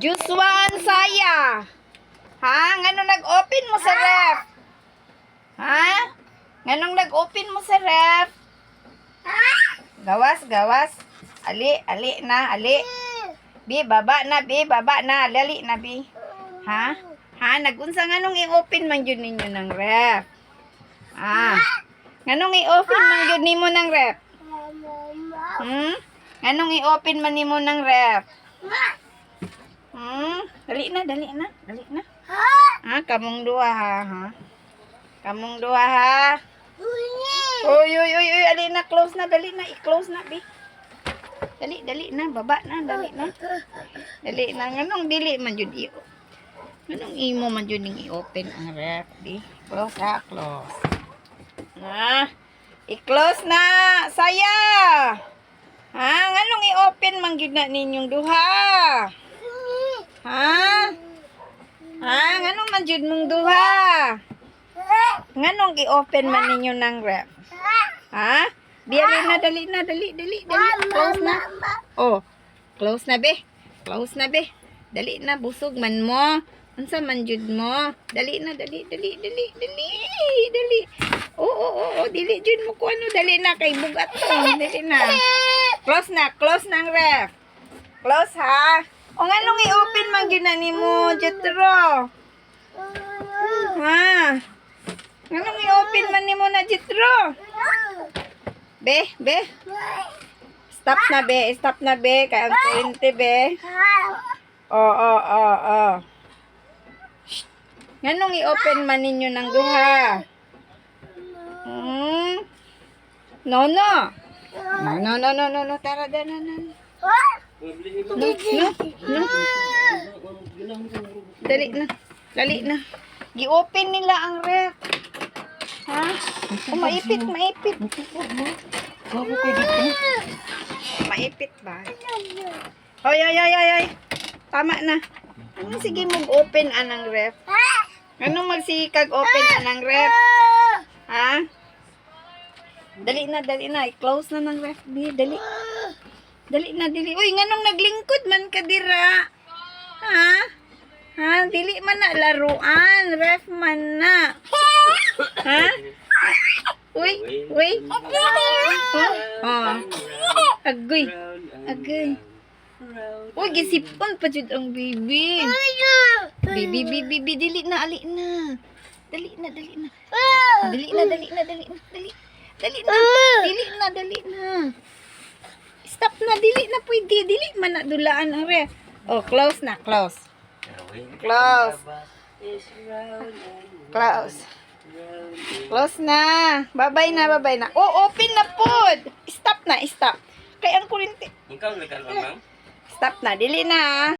Juswan Saya. Ha? Nganong nag-open mo sa ref? Ha? Nganong nag-open mo sa ref? Gawas, gawas. Ali, ali na, ali. Bi, baba na, bi, baba na. Lali na, bi. Ha? Ha? Nagunsa nganong i-open man yun ninyo ng ref? Ah. Nganong i-open man yun nimo ng ref? Nganong i-open man nimo ng ref? Dali na, dali na, dali na. Ha? Kamong duha ha? Kamong duha ha? Uy, uy, uy, uy, dali na, close na, dali na, i-close na, bi. Dali, dali na, baba na, dali na. Dali na, nganong dili man yun nganong imo man yun i-open ang ref, bi. Close ha, close. Ha? I-close na, Saya. Ha? Nganong i-open man yun na ninyong duha? Ha? Ha? Nganong man yun mong duha? Nganong i-open man ninyo ng ref? Ha? Dali na, dali na, dali, dali, dali. Close na. Oh, close na, be. Close na, be. Dali na, busog man mo. Unsa man jud mo? Dali na, dali, dali, dali, dali, dali. Oo, dili jud mo ko ano, dali na kay bugat to. Dali na. Close na ang ref. Close ha. O nganong i-open man gyud na nimo, Jetro? Ha? Nganong i-open man nimo na, Jetro? Be. Stop na, be. Stop na, be. Kaya ang kurente, be. Oo. Nganong i-open man ninyo ng duha? No. Tara, no. No. Dali na. Gi-open nila ang ref. Ha? Oh, maipit. Maipit ba? Hoy. Tama na. Ano sige mag-open anang ref? Anong magsikag open anang ref? Ha? Dali na. I-close na ng ref. Dali. Dali na. Uy, nganong naglingkod man ka dira? Ha? Dili man na laruan. Ref man na. Ha? Uy. Agoy. Uy, gisipon pa jud ang baby. Baby, dili na, ali na. Dali na. Dali na. Stop na, dili na pwede. Dili man na dulaan ang ref. Oh, close na, close. Close na. Bye-bye na. Oh, open na pod. Stop. Kaya ang kurente. Ikaw nagkalawang? Stop na, dili na.